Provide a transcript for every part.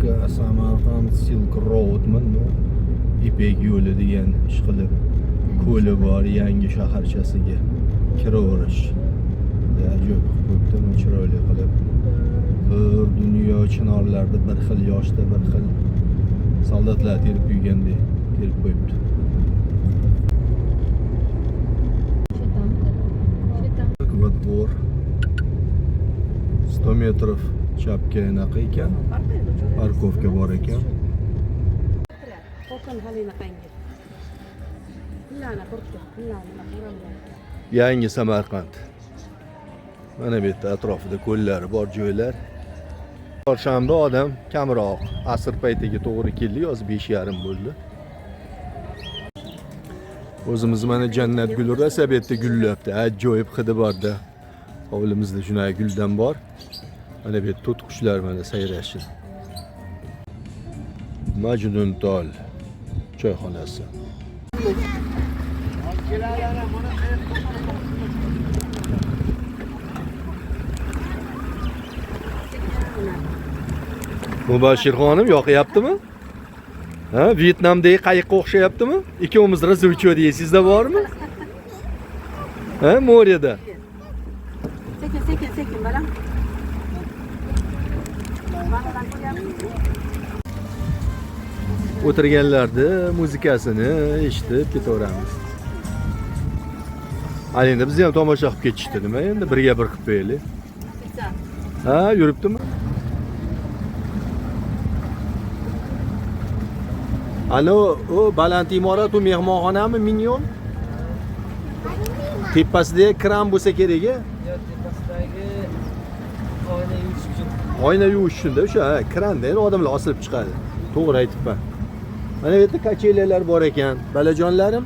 Samarqandga Samarqand Silk Road mana İpek yo'li degan ish qilib ko'li bor yangi shaharchasiga kiraverish. Ajoyib bo'pti, chiroyli qilib. Bir dunyo chinorlarda bir xil yoshda bir xil soldatlar terib qo'ygandek terib qo'yibdi. Va dvor 100 metrov chapga anaqa ekan, parkovka bor ekan. Yangi Samarqand. Mana bu yerda atrofida ko'llar bor joylar. Chorshanba odam kamroq. Asr paytiga to'g'ri keldi, yoz 5:30 bo'ldi. O'zimiz mana jannat guli rosa bu yerda gullabdi. Ajoyib hidi borda. Hovlimizda shunday guldan bor. Mana bu yerda to'tiqushlar mana sayrashdi. Majnuntol choyxonasi. Mubashirxonim yoqyaptimi? Ha, Vyetnamdagi qayiqqa o'xshayaptimi? Ikkovimiz razuvcho deysizda bormi? Ha, moryada. Sekin balam. O'tirganlarda muzikasini eshitib ketaveramiz. Ana endi biz ham tomosha qilib ketishdi, nima endi birga bir qilib qo'yaylik. Ha, yuribdimi? Alo, o baland imorat u mehmonxonami Minyon? Tepasidagi kran bo'lsa kerak-a? Yo'q, tepasidagi oyna yuvish uchun. Oyna yuvish uchun-da o'sha kranda endi odamlar osilib chiqadi. To'g'ri aytibman. Mana bu yerda kachelalar bor ekan. Balajonlarim.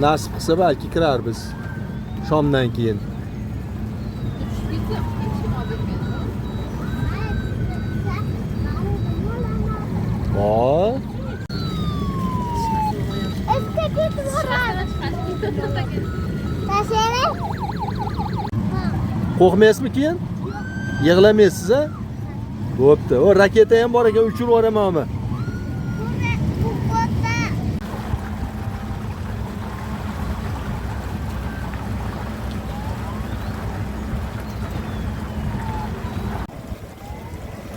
Nasib qilsa balki kirarmiz shomdan keyin. Qo'rqmaysizmi keyin? Yig'lamaysiz a? Bo'pti. O raketa ham bor ekan, uchirib yuboramanmi?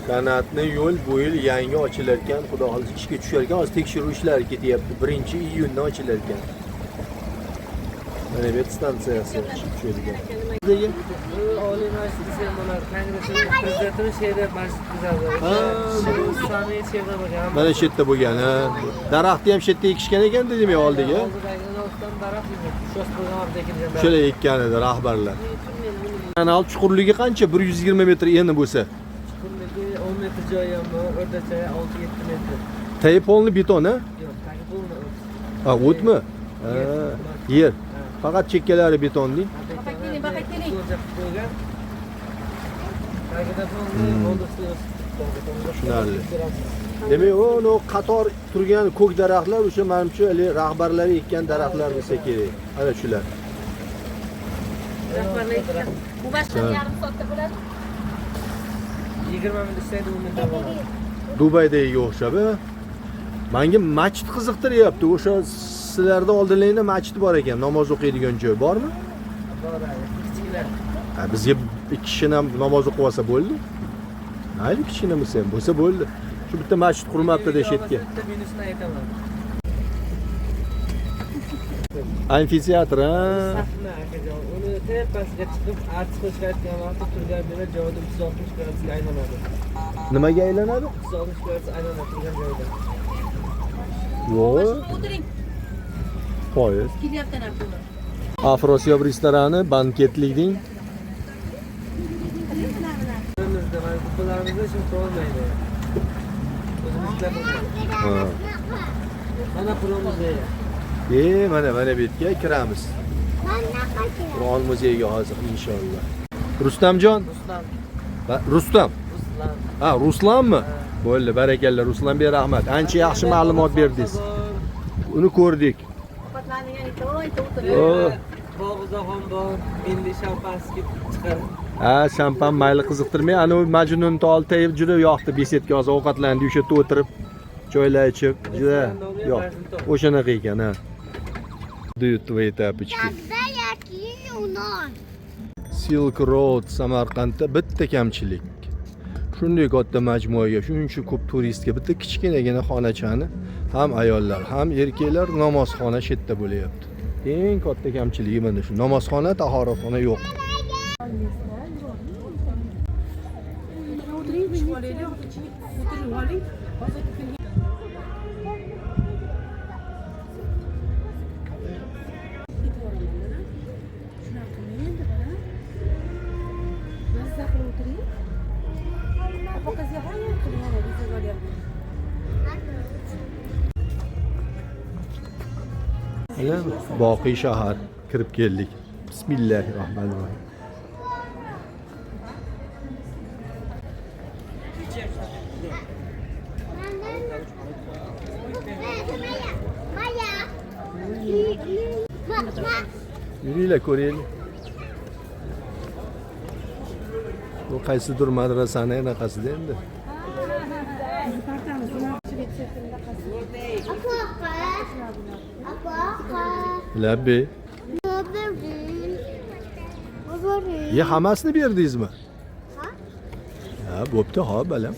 Kanatni yo'l bu yil yangi ochilar ekan, xudo xohlasa ishga tushar ekan. Hozir tekshiruv ishlari ketyapti. 1-iyundan ochilar ekan. Mana bu stansiyasi tushar ekan. Oliy Majlis ham bo'lar. Kongress prezidentimiz she'ri masjid buzadi. Sami she'ri bo'lgan. Mana shu yerda bo'lgan, ha. Daraxtni ham shu yerda ekishgan ekan dedim ya oldiga. Daraxt sho'x programmada ekilgan. Shunday ekkan edi rahbarlar. Kanal chuqurligi qancha? 120 metr eni bo'lsa. 10 metr joyi ham bor, o'rtacha 6-7 metr. Tayi polni beton, ha? Yo'q, tagi polni o't. Ha, o'tmi? Ha, yer. Faqat chekkalari betonli. Tushunarli. Demak, o qator turgan ko'k daraxtlar o'sha menimcha rahbarlar ekkan daraxtlar bo'lsa kerak. Ana shular. Rahbarlar ekkan. Bu boshqa yarim soatda bo'ladi. 20 minut ishlaydi, 10 minutda bo'ladi. Dubaydagiga o'xshab, menga masjid qiziqtiryapti. O'sha sizlarda oldinglarda masjid bor ekan, namoz o'qiydigan joy bormi? Bor, kichiklar. Ha, bizga ikki kishini ham namoz o'qib olsa bo'ldi. Mayli, kichkina bo'lsa ham bo'lsa bo'ldi. Shu bitta masjid qurmabdi deshayotgan. Bitta minusini aytaman. Amfiteatr, ha. Sahna akajon, uni tepasiga chiqib, artist qo'shayotgan vaqtda turgan joyda joyida 360 gradusga aylanadi. Nimaga aylanadi? 360 gradus aylanadi turgan joyda. Yo'q. O'tiring. Qo'yib. Kelyapti narxlar. Afrosiyob restorani, banketlikning. O'zimizda mana kupalarimizni shu ko'rmaydi. O'zimizda Ha. mana pulimizni. Mana bu yerga kiramiz. Qur'on muzeyiga hozir inshaalloh. Rustamjon? Rustam. Ha, Ruslanmi? Bo'ldi, barakalla Ruslanbek, rahmat. Ancha yaxshi ma'lumot berdingiz. Uni ko'rdik. Bog'izda ham bor, milliy shampanskiy chiqadi. Ha, shampan mayli qiziqtirmay, ana u Majnun Toltay juda yoqdi. Besetka hozir ovqatlandi, o'sha yerda o'tirib, choylar ichib, juda yo'q. O'shanaqa ekan, ha. Duют твои тапочки. Когда я кину нож. Silk Road Samarqandda bitta kamchilik. Shunday katta majmuaga, shuncha ko'p turistga bitta kichkinagina xonachani ham ayollar, ham erkaklar namozxona chetda bo'layapti. Eng katta kamchiligi mana shu. Namozxona, tahoratxona yo'q. Mana Boqiy shahar kirib keldik. Bismillahirrohmanirrohim. Yuringlar ko'raylik. Bu qaysidir madrasani anaqasida endi. Labbi. Ye hammasini berdingizmi? Ha, bo'pti, ha, balam.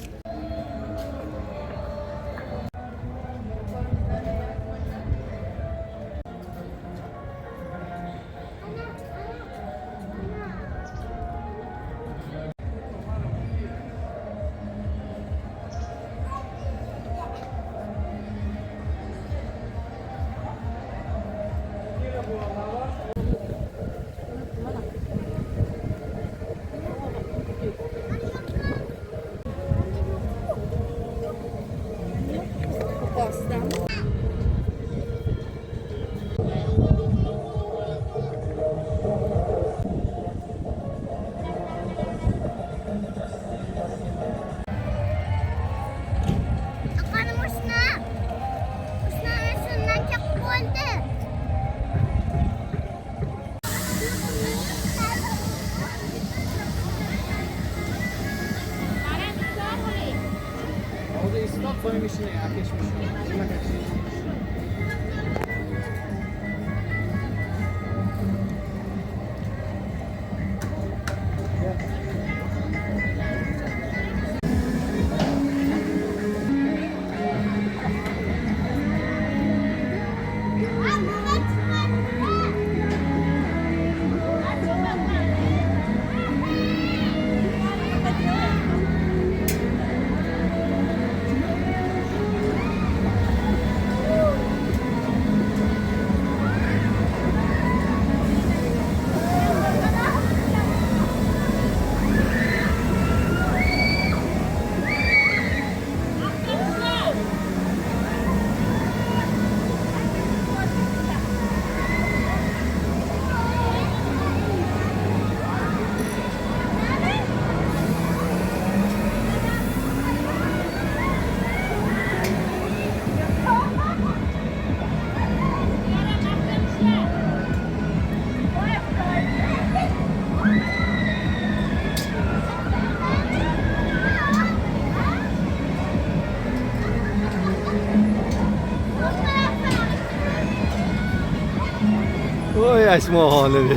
Oy Asmoxonni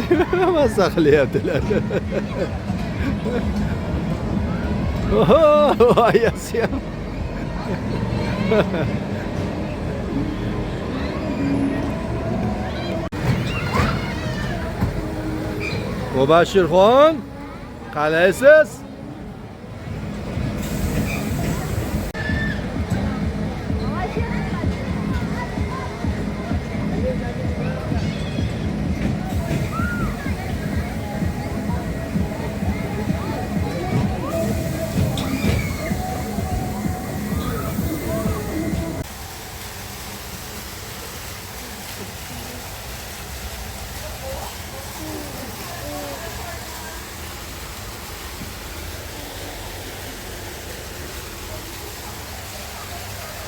mazza qilyaptilar. Oho, ayasi ham. Mubashshirxon, qalaysiz?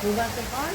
Mubashshirxon